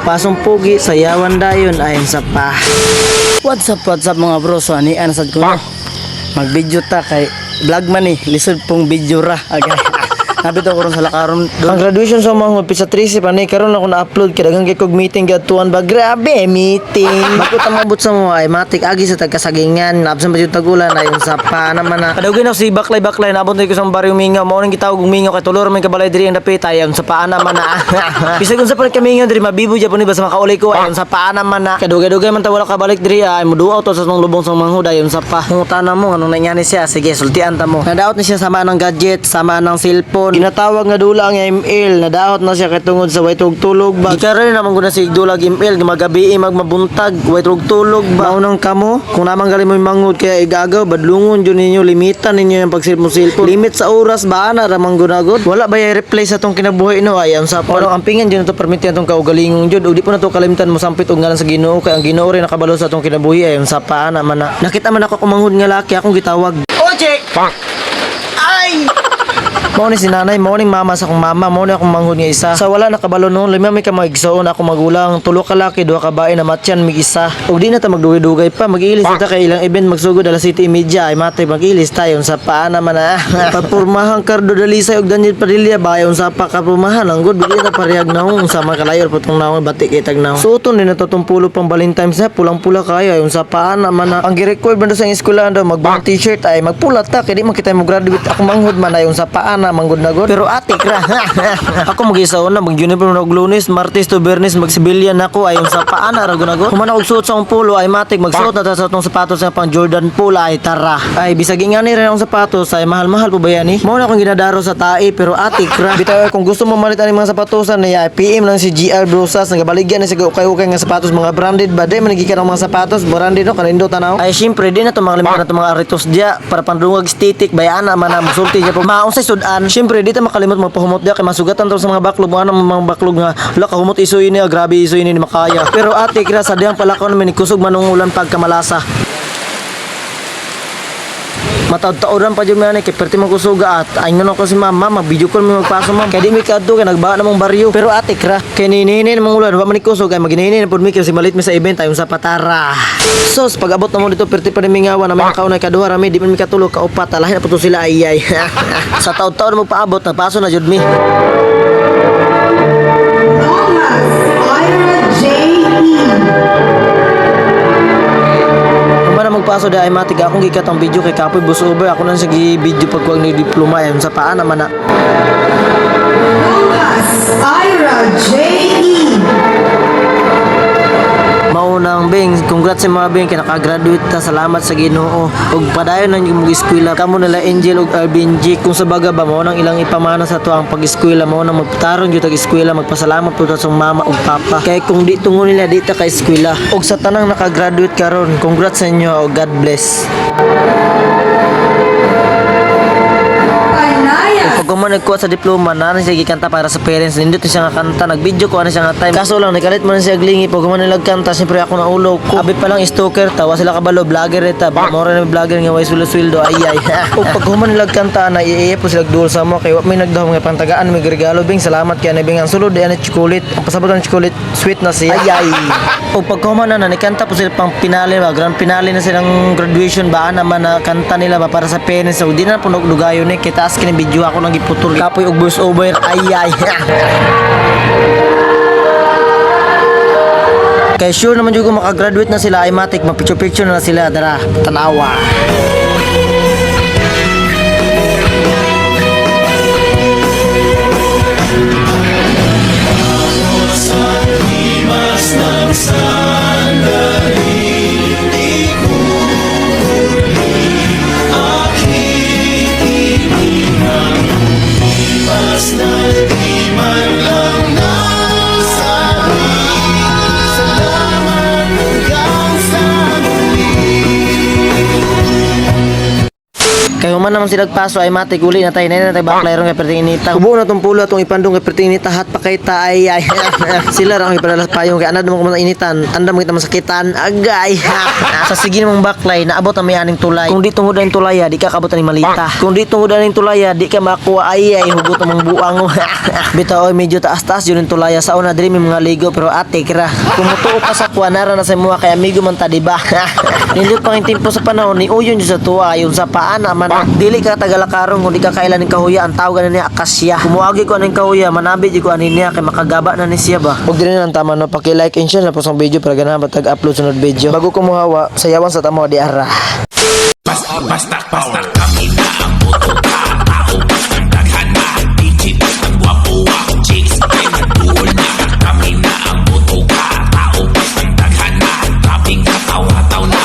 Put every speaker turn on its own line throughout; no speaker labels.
Pasong pugi, sayawan dayon ayon sa pa. What's up mga bro? So ani anasad ko no. Mag-video ta kay vlog man ni, lisod pong video ra. Okay. Nabito ko ron sa lakaron. Ang graduation sa mga pisa 13 pa ni karon ako na-upload kay daghang kay meeting gatuan ba. Grabe meeting. Bakit mabot sa mo ay matik agi sa tagkasagingan. Nabsan ba yung tagulan ayon sa pa naman na. Kadugay na si baklay nabot ko sa baryo mingaw. Mao nang gitawag og mingaw kay tulor man kabalay diri ang dapit ayon sa paa naman na. Bisag unsa pa kami mingaw diri mabibo japon ni ba sa makaulay ko ayon sa paa naman na. Kadugay man ta wala ka balik diri ay muduaw to sa tong lubong sa manghud ayon sa pa. Ngutana mo anong nangyari siya. Sige sultian ta mo. Nadaot na siya sama ng gadget, sama ng cellphone. Ginatawag nga dula ang email, nadaot na siya katungod sa way tulog ba. Ikaroon naman guna si dulag email, gumagabi magmabuntag, way tulog ba. Maunang kamo, kung naman galing mo mangud kaya igagaw, badlungon dyan ninyo, limitan ninyo yung pagsilmo-silpo. Limit sa oras ba na ramang gunagod? Wala ba yung replace sa tong kinabuhi no? Ayan sa parang ampingan dyan ito permitian tong kaugalingong dyan. O di po na to kalimtan mo sampit og ngalan sa Ginoo kay ang Ginoo rin nakabalo sa tong kinabuhi ayon sa paa naman na. Nakita man ako kumanghud nga laki akong gitawag. Oje! Ay! Mao ni si nanay, mao ning mama sa akong mama, mao ni akong manghud nga isa. Sa wala nakabalo noon, lima may ka magigsoon ako magulang, tulo ka laki, duha ka bae na matyan mig isa. Ug di na ta magdugay-dugay pa, magiilis ta kay ilang event magsugod alas 7:30 ay matay magiilis tayon sa paa naman na. Pagpurmahan Cardo Dalisay ug Daniel Padilla bayon sa pagpurmahan ang good bigyan ta parehag nahong sa mga kalayor putong nahong batik itag nahong. Suton din natutong pulo pang Valentine's na pulang-pula kayo ayon sa paa naman na. Ang gi-record man sa eskwelahan daw magbang t-shirt ay magpula ta kay di man kita mo graduate ako manghud man ayon sa paa na manggod na god. Pero atik ra. Ako mag-isaon na mag-uniform na og Lunes, Martes to Biyernes mag-civilian ako ayon sa paa na ra gunagod. Kung man ako suot sa akong pulo ay matik magsuot na ta sa atong sapatos sa pang Jordan pula ay tara. Ay bisag ingani rin akong sapatos ay mahal-mahal po ba yan eh. Mao na akong ginadaro sa tae pero atik ra. Bitaw kung gusto mo malit ang mga sapatosan niya PM lang si GR Brosas nagabaligyan na sa ukay-ukay nga sapatos mga branded ba di man gikan ang mga sapatos branded no kanindo tanaw. Ay syempre di na to makalimutan na mga aritos dia para pandungag estetik bayana man na musulti dia po. Mausay sudan. Syempre di ta makalimot magpahumot dia kay masugatan to sa mga baklog mo anong mga baklog nga wala ka humot isoy ni grabe isoy ni makaya. Pero ate kira sa diyang palakaw naman kusog manungulan pagkamalasa. Mataod-taodan pa dyan man kay perti mo kusuga at ay nga ko si mama mag-video call mo magpaso ma'am kay di mi kadto kay nagbaa namong baryo pero ate kra kay nininin namang ulan wa man kusog kay magininin pud mi kay si malit mi sa event ayon sa patara. Sos pag-abot na mo dito perti pa ni mingawan na may kaunay kaduha rami di man mi katulog ka upat lahi na puto sila ayay. Sa taod-taod mo paabot na paso na jud mi. Magpaso dahil matig akong gikat ang video kay Kapoy Bus Over ako nang sige video pagkuwag ni diploma ayon sa paa naman na. Ira J.E. Maunang Bing, congrats sa mga Bing kay nakagraduate ta, salamat sa Ginoo. Ug padayon nang imong eskwela kamo nila Angel ug Alvin G kung sa baga ba mao nang ilang ipamana sa to ang pag-eskwela mao nang magtarong gyud tag eskwela magpasalamat pud sa mama ug papa kay kung di tungo nila di ta ka eskwela ug sa tanang nakagraduate karon congrats sa inyo ug God bless. Kung man nagkuha sa diploma na siya gikanta para sa parents nindot siya nga kanta nag-video ko ana siya nga time kaso lang nakalit man siya glingi pag man nagkanta siyempre ako na ulo ko abi pa lang stalker tawa sila kabalo vlogger eta mora na vlogger nga way sweldo ayay ug pag man nagkanta na iiya po sila duol sa mo kay wa may nagdaw nga pantagaan may regalo bing salamat kay nabing ang sulod ana chocolate ang pasabutan chocolate sweet na siya ayay ug pag man na nakanta po sila pang pinali ba grand finale na silang graduation ba naman na kanta nila ba para sa parents ug di na po nagdugayon ni kita as kini video ako nang giputur Kapoy og Bus Over ayay. Kay sure naman jud ko makagraduate na sila ay matik mapicture na sila dara tanawa. Kaya Human naman sila paso ay matik uli na tayo na tayo baklay ron kay perting inita. Kubo na tong pulo atong ipandong kay perting inita hat pa kay tay ay. Sila ra ang ipadalas payong kay anad mo ko initan. Andam kita masakitan agay. Sa sige mong baklay naabot ang may aning tulay. Kung di tungod ang tulaya di ka kabot ni malita. Kung di tungod ang tulaya di ka makuha ay hugot mong buang. Bitaw oy medyo taas-taas yun ang tulaya sa una diri may mga ligo pero ate kira. Kung mutuo ka sa kuanara na sa mga kay amigo man ta di ba? Nindot pang timpo sa panahon ni uyon sa tuwa ayon sa paana man dili ka tagalakarong kung di ka kailan ng kahuya ang tawag na niya akasya. Kumuagi ko aning kahuya manabi di ko anin niya kay makagaba na ni siya ba. Ug diri na ang tama no paki-like and share na po sa video para ganahan matag-upload sunod video. Bago ko muhawa sayawan sa tamo di ara.
Basta kami na ang boto ka. Tao basta daghan na. DJ basta gwapo ako. Chicks ay nagduol na. Kami na ang boto ka. Tao basta daghan na. Kaping kataw-hataw na.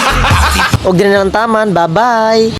Og diri na ang taman. Bye-bye.